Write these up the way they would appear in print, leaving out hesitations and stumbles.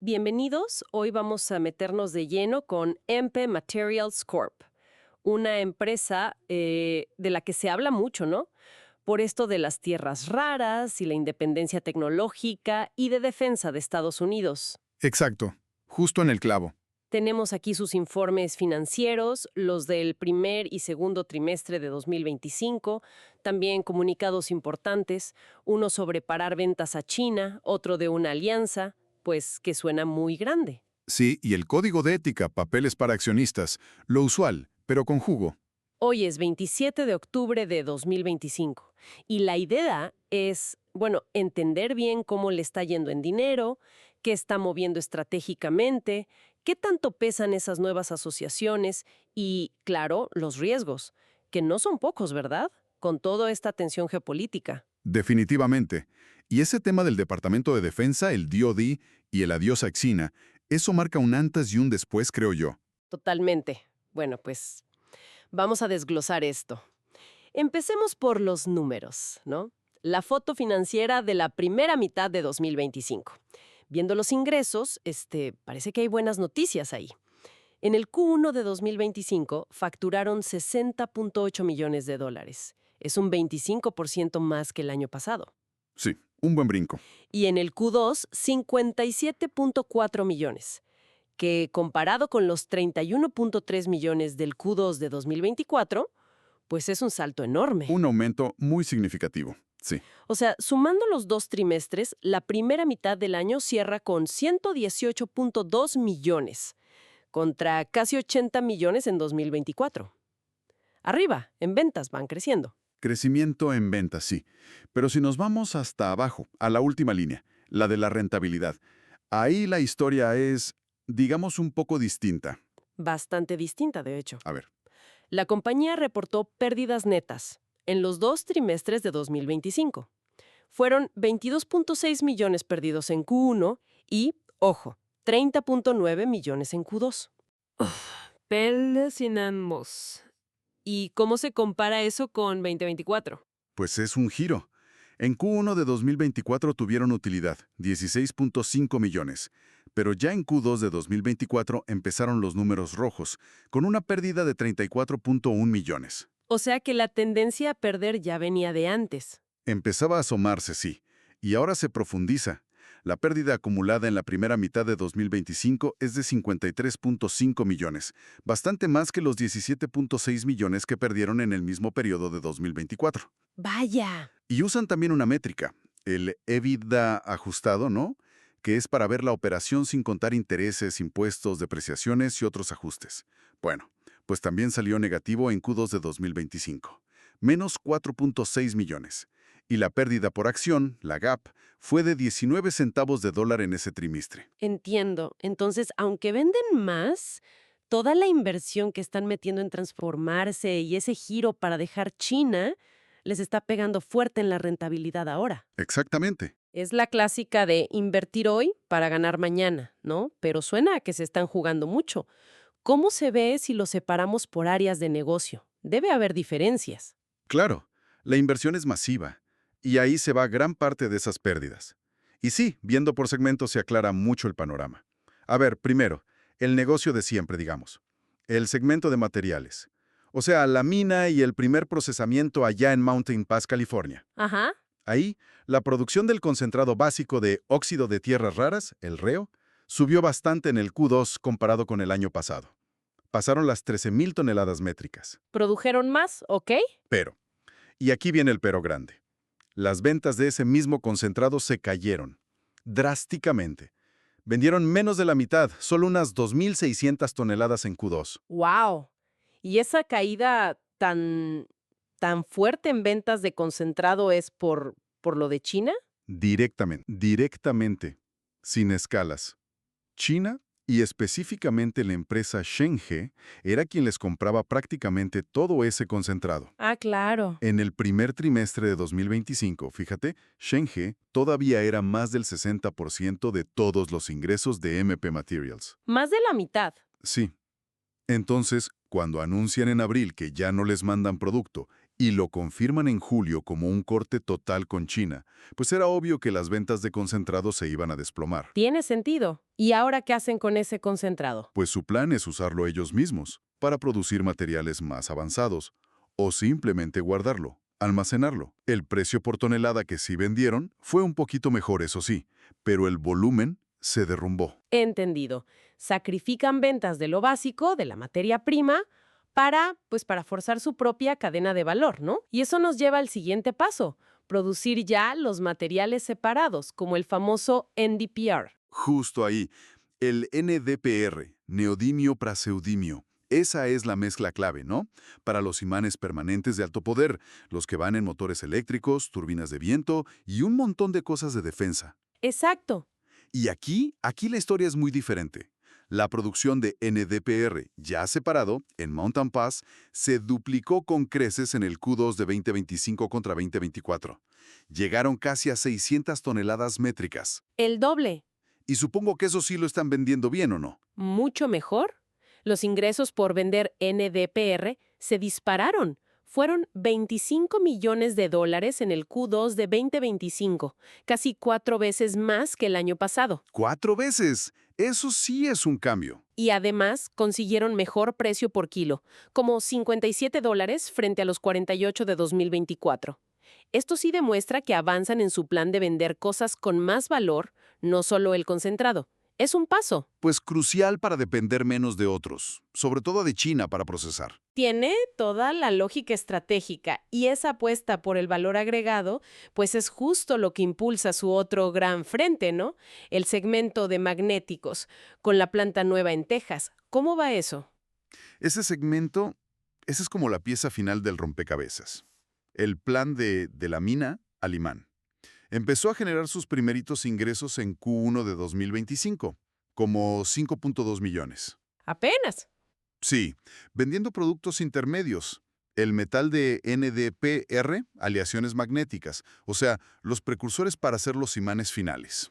Bienvenidos, hoy vamos a meternos de lleno con MP Materials Corp., una empresa de la que se habla mucho, ¿no? Por esto de las tierras raras y la independencia tecnológica y de defensa de Estados Unidos. Exacto, justo en el clavo. Tenemos aquí sus informes financieros, los del primer y segundo trimestre de 2025, también comunicados importantes, uno sobre parar ventas a China, otro de una alianza, pues que suena muy grande. Sí, y el código de ética, papeles para accionistas, lo usual, pero con jugo. Hoy es 27 de octubre de 2025 y la idea es, bueno, entender bien cómo le está yendo en dinero, qué está moviendo estratégicamente, qué tanto pesan esas nuevas asociaciones y, claro, los riesgos, que no son pocos, ¿verdad? Con toda esta tensión geopolítica. Definitivamente. Y ese tema del Departamento de Defensa, el DoD y el adiós a Xina, eso marca un antes y un después, creo yo. Totalmente. Bueno, pues vamos a desglosar esto. Empecemos por los números, ¿no? La foto financiera de la primera mitad de 2025. Viendo los ingresos, parece que hay buenas noticias ahí. En el Q1 de 2025 facturaron 60.8 millones de dólares. Es un 25% más que el año pasado. Sí, un buen brinco. Y en el Q2, 57.4 millones, que comparado con los 31.3 millones del Q2 de 2024, pues es un salto enorme. Un aumento muy significativo. Sí. O sea, sumando los dos trimestres, la primera mitad del año cierra con 118.2 millones, contra casi 80 millones en 2024. Arriba, en ventas van creciendo. Crecimiento en ventas, sí. Pero si nos vamos hasta abajo, a la última línea, la de la rentabilidad, ahí la historia es, digamos, un poco distinta. Bastante distinta, de hecho. A ver. La compañía reportó pérdidas netas en los dos trimestres de 2025. Fueron 22.6 millones perdidos en Q1 y, ojo, 30.9 millones en Q2. Pelecinamos. ¿Y cómo se compara eso con 2024? Pues es un giro. En Q1 de 2024 tuvieron utilidad, 16.5 millones, pero ya en Q2 de 2024 empezaron los números rojos, con una pérdida de 34.1 millones. O sea que la tendencia a perder ya venía de antes. Empezaba a asomarse, sí, y ahora se profundiza. La pérdida acumulada en la primera mitad de 2025 es de 53.5 millones, bastante más que los 17.6 millones que perdieron en el mismo periodo de 2024. ¡Vaya! Y usan también una métrica, el EBITDA ajustado, ¿no? Que es para ver la operación sin contar intereses, impuestos, depreciaciones y otros ajustes. Bueno, pues también salió negativo en Q2 de 2025, menos 4.6 millones. Y la pérdida por acción, la GAP, fue de 19 centavos de dólar en ese trimestre. Entiendo. Entonces, aunque venden más, toda la inversión que están metiendo en transformarse y ese giro para dejar China les está pegando fuerte en la rentabilidad ahora. Exactamente. Es la clásica de invertir hoy para ganar mañana, ¿no? Pero suena a que se están jugando mucho. ¿Cómo se ve si lo separamos por áreas de negocio? Debe haber diferencias. Claro, la inversión es masiva, y ahí se va gran parte de esas pérdidas. Y sí, viendo por segmentos se aclara mucho el panorama. A ver, primero, el negocio de siempre, digamos. El segmento de materiales. O sea, la mina y el primer procesamiento allá en Mountain Pass, California. Ajá. Ahí, la producción del concentrado básico de óxido de tierras raras, el REO, subió bastante en el Q2 comparado con el año pasado. Pasaron las 13,000 toneladas métricas. ¿Produjeron más? ¿Ok? Pero, y aquí viene el pero grande. Las ventas de ese mismo concentrado se cayeron drásticamente. Vendieron menos de la mitad, solo unas 2,600 toneladas en Q2. ¡Wow! ¿Y esa caída tan fuerte en ventas de concentrado es por lo de China? Directamente, sin escalas. China, y específicamente la empresa Shenghe, era quien les compraba prácticamente todo ese concentrado. Ah, claro. En el primer trimestre de 2025, fíjate, Shenghe todavía era más del 60% de todos los ingresos de MP Materials. Más de la mitad. Sí. Entonces, cuando anuncian en abril que ya no les mandan producto Y lo confirman en julio como un corte total con China, pues era obvio que las ventas de concentrado se iban a desplomar. Tiene sentido. ¿Y ahora qué hacen con ese concentrado? Pues su plan es usarlo ellos mismos, para producir materiales más avanzados, o simplemente guardarlo, almacenarlo. El precio por tonelada que sí vendieron fue un poquito mejor, eso sí, pero el volumen se derrumbó. Entendido. Sacrifican ventas de lo básico, de la materia prima, para forzar su propia cadena de valor, ¿no? Y eso nos lleva al siguiente paso, producir ya los materiales separados, como el famoso NdPr. Justo ahí, el NdPr, neodimio praseudimio. Esa es la mezcla clave, ¿no? Para los imanes permanentes de alto poder, los que van en motores eléctricos, turbinas de viento y un montón de cosas de defensa. Exacto. Y aquí la historia es muy diferente. La producción de NdPr ya separado, en Mountain Pass, se duplicó con creces en el Q2 de 2025 contra 2024. Llegaron casi a 600 toneladas métricas. El doble. Y supongo que eso sí lo están vendiendo bien, ¿o no? Mucho mejor. Los ingresos por vender NdPr se dispararon. Fueron $25 millones en el Q2 de 2025, casi 4 veces más que el año pasado. ¡4 veces! Eso sí es un cambio. Y además consiguieron mejor precio por kilo, como $57 frente a los 48 de 2024. Esto sí demuestra que avanzan en su plan de vender cosas con más valor, no solo el concentrado. Es un paso. Pues crucial para depender menos de otros, sobre todo de China para procesar. Tiene toda la lógica estratégica y esa apuesta por el valor agregado, pues es justo lo que impulsa su otro gran frente, ¿no? El segmento de magnéticos, con la planta nueva en Texas. ¿Cómo va eso? Ese segmento, esa es como la pieza final del rompecabezas. El plan de la mina al imán. Empezó a generar sus primeritos ingresos en Q1 de 2025, como 5.2 millones. Apenas. Sí, vendiendo productos intermedios. El metal de NdPr, aleaciones magnéticas, o sea, los precursores para hacer los imanes finales.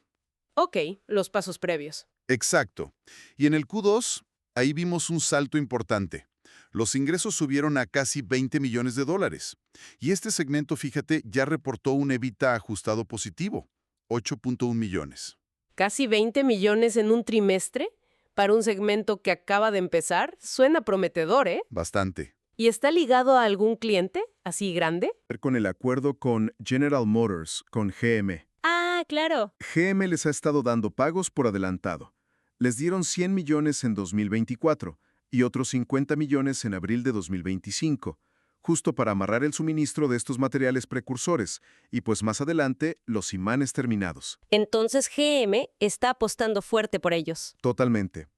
Ok, los pasos previos. Exacto. Y en el Q2, ahí vimos un salto importante. Los ingresos subieron a casi 20 millones de dólares. Y este segmento, fíjate, ya reportó un EBITDA ajustado positivo, 8.1 millones. ¿Casi 20 millones en un trimestre? Para un segmento que acaba de empezar, suena prometedor, ¿eh? Bastante. ¿Y está ligado a algún cliente, así grande? Con el acuerdo con General Motors, con GM. Ah, claro. GM les ha estado dando pagos por adelantado. Les dieron 100 millones en 2024 y otros 50 millones en abril de 2025, justo para amarrar el suministro de estos materiales precursores y pues más adelante los imanes terminados. Entonces GM está apostando fuerte por ellos. Totalmente.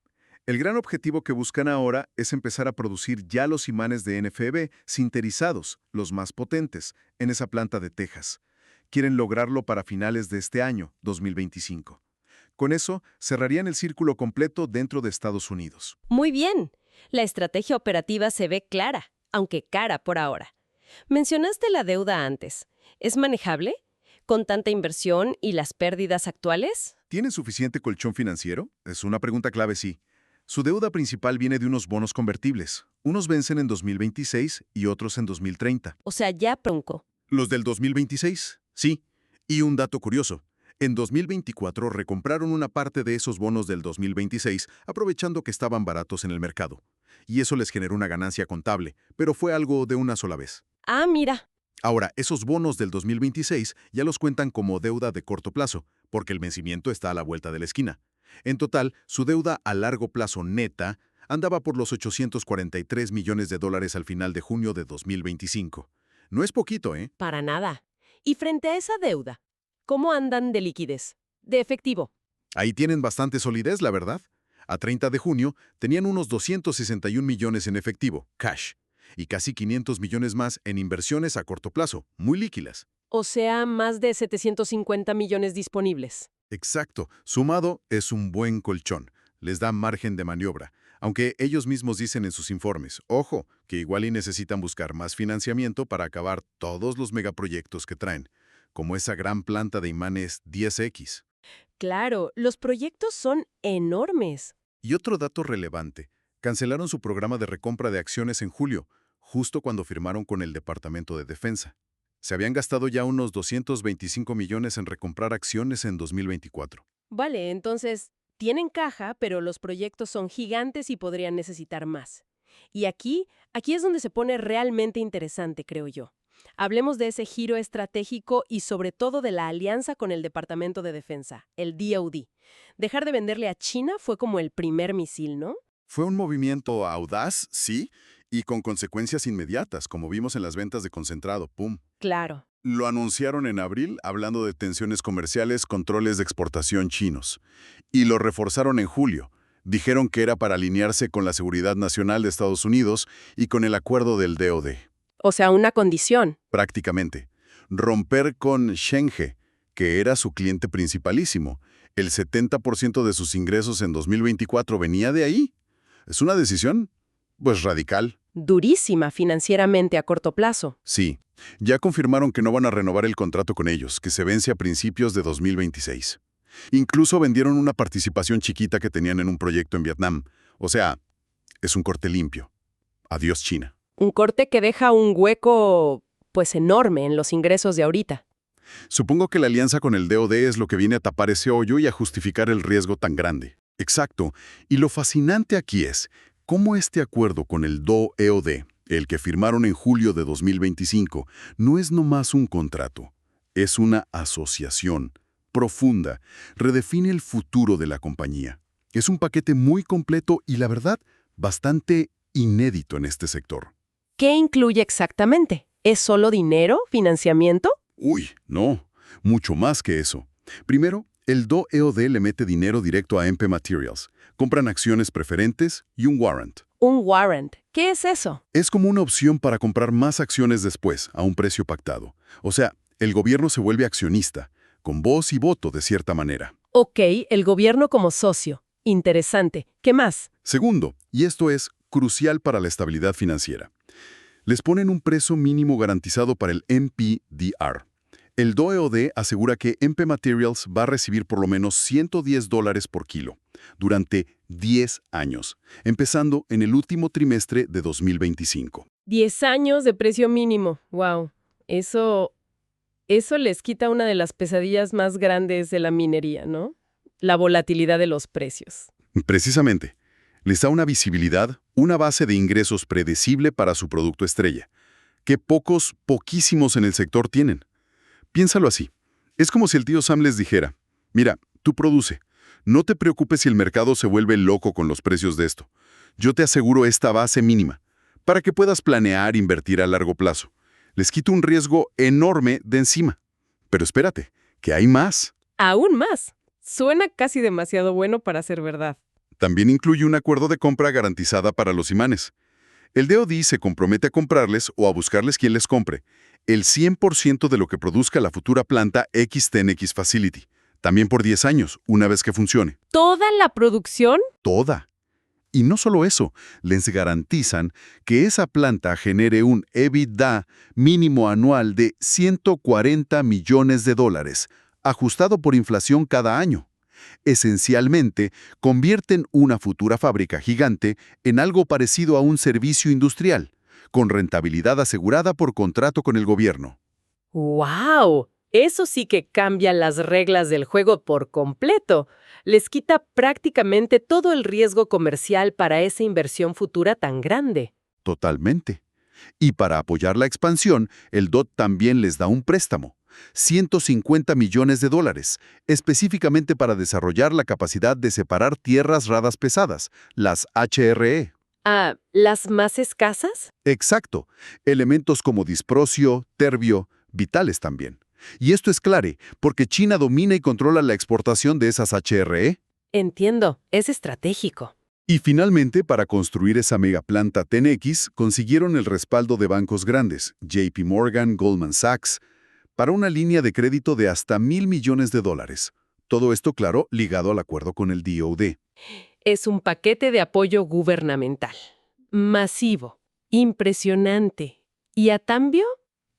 El gran objetivo que buscan ahora es empezar a producir ya los imanes de NFB sinterizados, los más potentes, en esa planta de Texas. Quieren lograrlo para finales de este año, 2025. Con eso, cerrarían el círculo completo dentro de Estados Unidos. Muy bien. La estrategia operativa se ve clara, aunque cara por ahora. Mencionaste la deuda antes. ¿Es manejable? ¿Con tanta inversión y las pérdidas actuales? ¿Tienen suficiente colchón financiero? Es una pregunta clave, sí. Su deuda principal viene de unos bonos convertibles. Unos vencen en 2026 y otros en 2030. O sea, ya pronto. ¿Los del 2026? Sí. Y un dato curioso. En 2024 recompraron una parte de esos bonos del 2026, aprovechando que estaban baratos en el mercado. Y eso les generó una ganancia contable, pero fue algo de una sola vez. Ah, mira. Ahora, esos bonos del 2026 ya los cuentan como deuda de corto plazo, porque el vencimiento está a la vuelta de la esquina. En total, su deuda a largo plazo neta andaba por los 843 millones de dólares al final de junio de 2025. No es poquito, ¿eh? Para nada. Y frente a esa deuda, ¿cómo andan de liquidez? De efectivo. Ahí tienen bastante solidez, la verdad. A 30 de junio tenían unos 261 millones en efectivo, cash, y casi 500 millones más en inversiones a corto plazo, muy líquidas. O sea, más de 750 millones disponibles. Exacto. Sumado es un buen colchón. Les da margen de maniobra. Aunque ellos mismos dicen en sus informes, ojo, que igual y necesitan buscar más financiamiento para acabar todos los megaproyectos que traen, como esa gran planta de imanes 10X. Claro, los proyectos son enormes. Y otro dato relevante, cancelaron su programa de recompra de acciones en julio, justo cuando firmaron con el Departamento de Defensa. Se habían gastado ya unos 225 millones en recomprar acciones en 2024. Vale, entonces, tienen caja, pero los proyectos son gigantes y podrían necesitar más. Y aquí es donde se pone realmente interesante, creo yo. Hablemos de ese giro estratégico y sobre todo de la alianza con el Departamento de Defensa, el DoD. Dejar de venderle a China fue como el primer misil, ¿no? Fue un movimiento audaz, sí, y con consecuencias inmediatas, como vimos en las ventas de concentrado, ¡pum! Claro. Lo anunciaron en abril hablando de tensiones comerciales, controles de exportación chinos. Y lo reforzaron en julio. Dijeron que era para alinearse con la seguridad nacional de Estados Unidos y con el acuerdo del DoD. O sea, una condición. Prácticamente. Romper con Shenge, que era su cliente principalísimo. El 70% de sus ingresos en 2024 venía de ahí. Es una decisión, pues, radical. Durísima financieramente a corto plazo. Sí. Ya confirmaron que no van a renovar el contrato con ellos, que se vence a principios de 2026. Incluso vendieron una participación chiquita que tenían en un proyecto en Vietnam. O sea, es un corte limpio. Adiós, China. Un corte que deja un hueco, pues, enorme en los ingresos de ahorita. Supongo que la alianza con el DoD es lo que viene a tapar ese hoyo y a justificar el riesgo tan grande. Exacto. Y lo fascinante aquí es cómo este acuerdo con el DoD, el que firmaron en julio de 2025, no es nomás un contrato. Es una asociación profunda. Redefine el futuro de la compañía. Es un paquete muy completo y, la verdad, bastante inédito en este sector. ¿Qué incluye exactamente? ¿Es solo dinero? ¿Financiamiento? Uy, no. Mucho más que eso. Primero, el DoD le mete dinero directo a MP Materials. Compran acciones preferentes y un warrant. Un warrant. ¿Qué es eso? Es como una opción para comprar más acciones después, a un precio pactado. O sea, el gobierno se vuelve accionista, con voz y voto de cierta manera. Ok, el gobierno como socio. Interesante. ¿Qué más? Segundo, y esto es crucial para la estabilidad financiera, les ponen un precio mínimo garantizado para el MPDR. El DoD asegura que MP Materials va a recibir por lo menos $110 por kilo durante 10 años, empezando en el último trimestre de 2025. 10 años de precio mínimo. Wow. Eso les quita una de las pesadillas más grandes de la minería, ¿no? La volatilidad de los precios. Precisamente, les da una visibilidad, una base de ingresos predecible para su producto estrella, que poquísimos en el sector tienen. Piénsalo así. Es como si el tío Sam les dijera, mira, tú produce. No te preocupes si el mercado se vuelve loco con los precios de esto. Yo te aseguro esta base mínima, para que puedas planear e invertir a largo plazo. Les quito un riesgo enorme de encima. Pero espérate, que hay más. Aún más. Suena casi demasiado bueno para ser verdad. También incluye un acuerdo de compra garantizada para los imanes. El DoD se compromete a comprarles o a buscarles quien les compre el 100% de lo que produzca la futura planta X10X Facility, también por 10 años, una vez que funcione. ¿Toda la producción? Toda. Y no solo eso, les garantizan que esa planta genere un EBITDA mínimo anual de $140 millones, ajustado por inflación cada año. Esencialmente, convierten una futura fábrica gigante en algo parecido a un servicio industrial, con rentabilidad asegurada por contrato con el gobierno. ¡Wow! Eso sí que cambia las reglas del juego por completo. Les quita prácticamente todo el riesgo comercial para esa inversión futura tan grande. Totalmente. Y para apoyar la expansión, el DoD también les da un préstamo. $150 millones, específicamente para desarrollar la capacidad de separar tierras raras pesadas, las HRE. Ah, ¿las más escasas? Exacto. Elementos como disprosio, terbio, vitales también. Y esto es clave, porque China domina y controla la exportación de esas HRE. Entiendo, es estratégico. Y finalmente, para construir esa megaplanta 10X, consiguieron el respaldo de bancos grandes, JP Morgan, Goldman Sachs, para una línea de crédito de hasta $1,000 millones. Todo esto, claro, ligado al acuerdo con el DoD. Es un paquete de apoyo gubernamental. Masivo. Impresionante. ¿Y a cambio?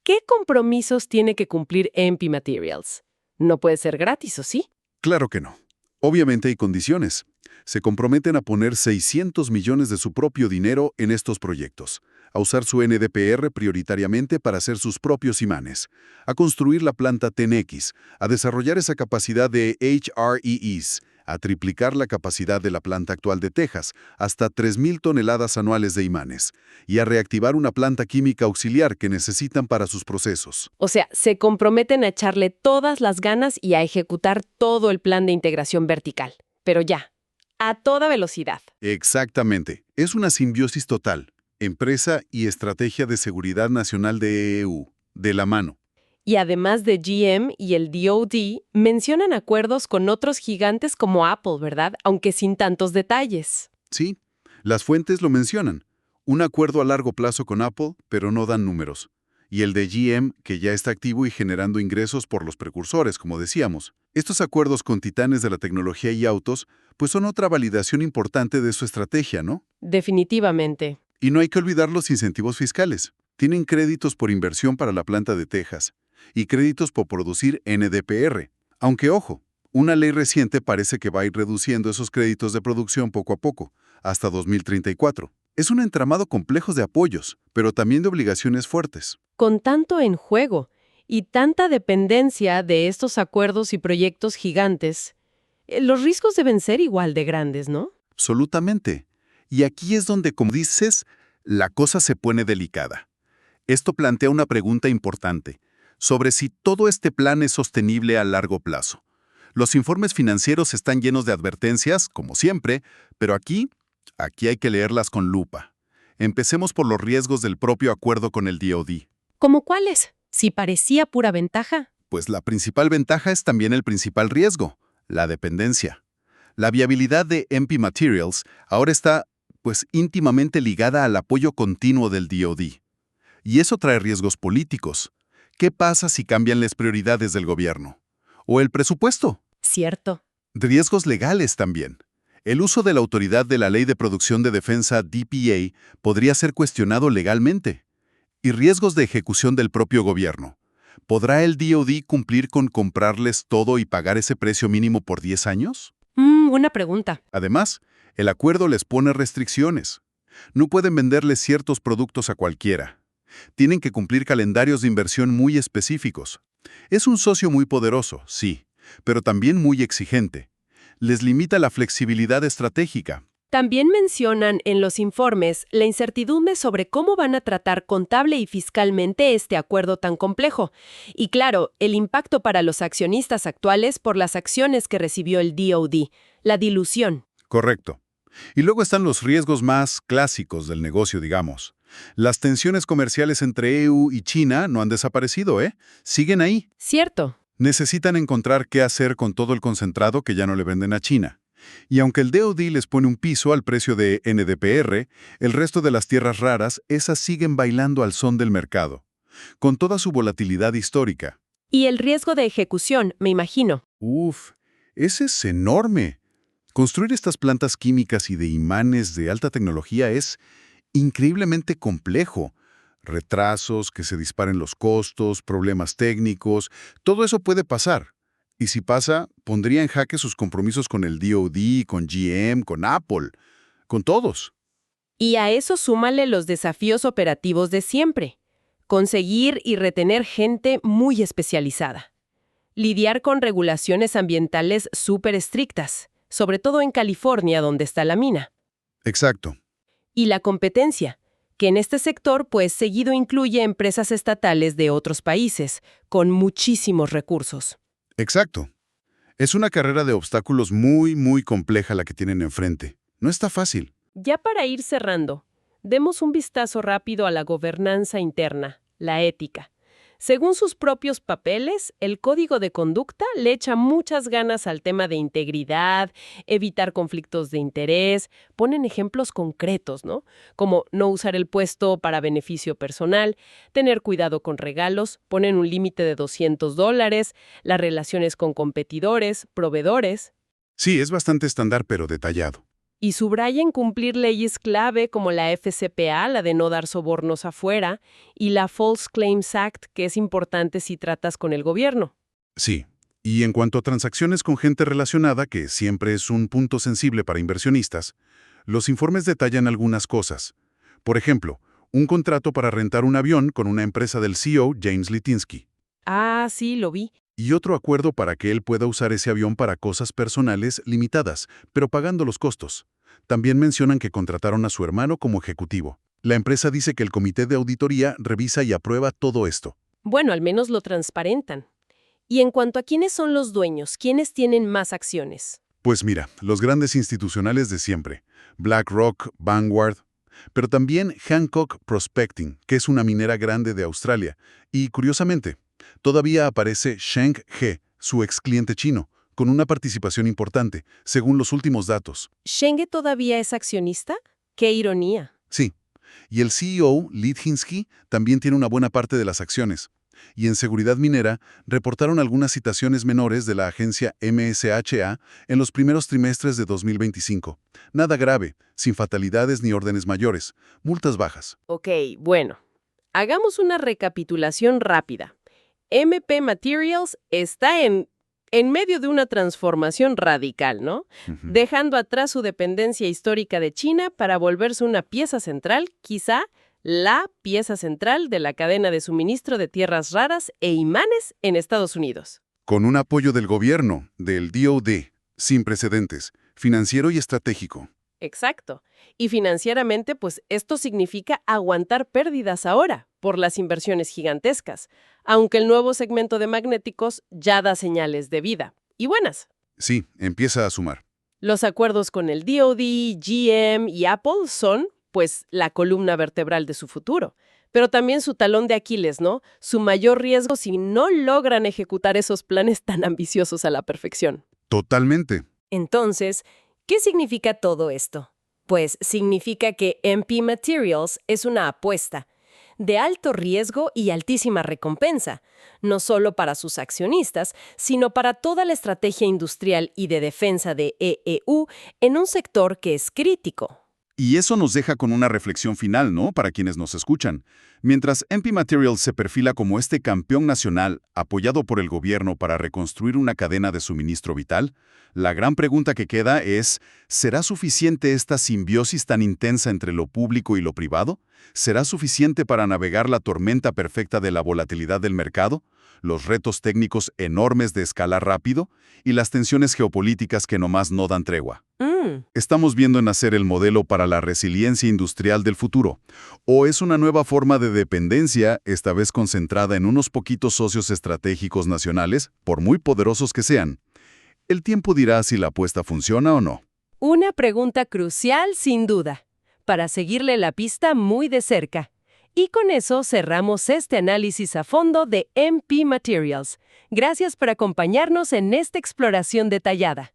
¿Qué compromisos tiene que cumplir MP Materials? No puede ser gratis, ¿o sí? Claro que no. Obviamente hay condiciones. Se comprometen a poner $600 millones de su propio dinero en estos proyectos, a usar su NdPr prioritariamente para hacer sus propios imanes, a construir la planta TENX, a desarrollar esa capacidad de HREEs, a triplicar la capacidad de la planta actual de Texas, hasta 3.000 toneladas anuales de imanes, y a reactivar una planta química auxiliar que necesitan para sus procesos. O sea, se comprometen a echarle todas las ganas y a ejecutar todo el plan de integración vertical. Pero ya, a toda velocidad. Exactamente. Es una simbiosis total. Empresa y estrategia de seguridad nacional de EU, de la mano. Y además de GM y el DoD, mencionan acuerdos con otros gigantes como Apple, ¿verdad? Aunque sin tantos detalles. Sí, las fuentes lo mencionan. Un acuerdo a largo plazo con Apple, pero no dan números. Y el de GM, que ya está activo y generando ingresos por los precursores, como decíamos. Estos acuerdos con titanes de la tecnología y autos, pues son otra validación importante de su estrategia, ¿no? Definitivamente. Y no hay que olvidar los incentivos fiscales. Tienen créditos por inversión para la planta de Texas y créditos por producir NdPr. Aunque, ojo, una ley reciente parece que va a ir reduciendo esos créditos de producción poco a poco, hasta 2034. Es un entramado complejo de apoyos, pero también de obligaciones fuertes. Con tanto en juego y tanta dependencia de estos acuerdos y proyectos gigantes, los riesgos deben ser igual de grandes, ¿no? Absolutamente. Y aquí es donde, como dices, la cosa se pone delicada. Esto plantea una pregunta importante sobre si todo este plan es sostenible a largo plazo. Los informes financieros están llenos de advertencias, como siempre, pero aquí hay que leerlas con lupa. Empecemos por los riesgos del propio acuerdo con el DoD. ¿Cómo cuáles? Si parecía pura ventaja. Pues la principal ventaja es también el principal riesgo, la dependencia. La viabilidad de MP Materials ahora está, pues, íntimamente ligada al apoyo continuo del DoD. Y eso trae riesgos políticos. ¿Qué pasa si cambian las prioridades del gobierno? ¿O el presupuesto? Cierto. Riesgos legales también. El uso de la autoridad de la Ley de Producción de Defensa DPA podría ser cuestionado legalmente. Y riesgos de ejecución del propio gobierno. ¿Podrá el DoD cumplir con comprarles todo y pagar ese precio mínimo por 10 años? Buena pregunta. Además, el acuerdo les pone restricciones. No pueden venderles ciertos productos a cualquiera. Tienen que cumplir calendarios de inversión muy específicos. Es un socio muy poderoso, sí, pero también muy exigente. Les limita la flexibilidad estratégica. También mencionan en los informes la incertidumbre sobre cómo van a tratar contable y fiscalmente este acuerdo tan complejo. Y claro, el impacto para los accionistas actuales por las acciones que recibió el DoD, la dilución. Correcto. Y luego están los riesgos más clásicos del negocio, digamos. Las tensiones comerciales entre EU y China no han desaparecido, ¿eh? Siguen ahí. Cierto. Necesitan encontrar qué hacer con todo el concentrado que ya no le venden a China. Y aunque el DoD les pone un piso al precio de NdPr, el resto de las tierras raras, esas siguen bailando al son del mercado, con toda su volatilidad histórica. Y el riesgo de ejecución, me imagino. Uf, ese es enorme. Construir estas plantas químicas y de imanes de alta tecnología es increíblemente complejo. Retrasos, que se disparen los costos, problemas técnicos, todo eso puede pasar. Y si pasa, pondría en jaque sus compromisos con el DoD, con GM, con Apple, con todos. Y a eso súmale los desafíos operativos de siempre. Conseguir y retener gente muy especializada. Lidiar con regulaciones ambientales súper estrictas, sobre todo en California, donde está la mina. Exacto. Y la competencia, que en este sector pues seguido incluye empresas estatales de otros países, con muchísimos recursos. Exacto. Es una carrera de obstáculos muy, muy compleja la que tienen enfrente. No está fácil. Ya para ir cerrando, demos un vistazo rápido a la gobernanza interna, la ética. Según sus propios papeles, el código de conducta le echa muchas ganas al tema de integridad, evitar conflictos de interés, ponen ejemplos concretos, ¿no? Como no usar el puesto para beneficio personal, tener cuidado con regalos, ponen un límite de $200, las relaciones con competidores, proveedores. Sí, es bastante estándar, pero detallado. Y subrayan cumplir leyes clave como la FCPA, la de no dar sobornos afuera, y la False Claims Act, que es importante si tratas con el gobierno. Sí. Y en cuanto a transacciones con gente relacionada, que siempre es un punto sensible para inversionistas, los informes detallan algunas cosas. Por ejemplo, un contrato para rentar un avión con una empresa del CEO, James Litinsky. Ah, sí, lo vi. Y otro acuerdo para que él pueda usar ese avión para cosas personales limitadas, pero pagando los costos. También mencionan que contrataron a su hermano como ejecutivo. La empresa dice que el comité de auditoría revisa y aprueba todo esto. Bueno, al menos lo transparentan. Y en cuanto a quiénes son los dueños, ¿quiénes tienen más acciones? Pues mira, los grandes institucionales de siempre, BlackRock, Vanguard, pero también Hancock Prospecting, que es una minera grande de Australia. Y, curiosamente, todavía aparece Sheng He, su ex cliente chino, con una participación importante, según los últimos datos. ¿Shenge todavía es accionista? ¡Qué ironía! Sí, y el CEO, Litinsky, también tiene una buena parte de las acciones. Y en seguridad minera, reportaron algunas citaciones menores de la agencia MSHA en los primeros trimestres de 2025. Nada grave, sin fatalidades ni órdenes mayores, multas bajas. Ok, bueno. Hagamos una recapitulación rápida. MP Materials está en medio de una transformación radical, ¿no? Ujú. Dejando atrás su dependencia histórica de China para volverse una pieza central, quizá la pieza central de la cadena de suministro de tierras raras e imanes en Estados Unidos. Con un apoyo del gobierno, del DoD, sin precedentes, financiero y estratégico. Exacto. Y financieramente, pues esto significa aguantar pérdidas ahora por las inversiones gigantescas, aunque el nuevo segmento de magnéticos ya da señales de vida. Y buenas. Sí, empieza a sumar. Los acuerdos con el DoD, GM y Apple son, pues, la columna vertebral de su futuro. Pero también su talón de Aquiles, ¿no? Su mayor riesgo si no logran ejecutar esos planes tan ambiciosos a la perfección. Totalmente. Entonces, ¿qué significa todo esto? Pues significa que MP Materials es una apuesta de alto riesgo y altísima recompensa, no solo para sus accionistas, sino para toda la estrategia industrial y de defensa de EEU en un sector que es crítico. Y eso nos deja con una reflexión final, ¿no? Para quienes nos escuchan. Mientras MP Materials se perfila como este campeón nacional apoyado por el gobierno para reconstruir una cadena de suministro vital, la gran pregunta que queda es, ¿será suficiente esta simbiosis tan intensa entre lo público y lo privado? ¿Será suficiente para navegar la tormenta perfecta de la volatilidad del mercado, los retos técnicos enormes de escalar rápido y las tensiones geopolíticas que nomás no dan tregua? ¿Estamos viendo nacer el modelo para la resiliencia industrial del futuro? ¿O es una nueva forma de dependencia, esta vez concentrada en unos poquitos socios estratégicos nacionales, por muy poderosos que sean? El tiempo dirá si la apuesta funciona o no. Una pregunta crucial, sin duda, para seguirle la pista muy de cerca. Y con eso cerramos este análisis a fondo de MP Materials. Gracias por acompañarnos en esta exploración detallada.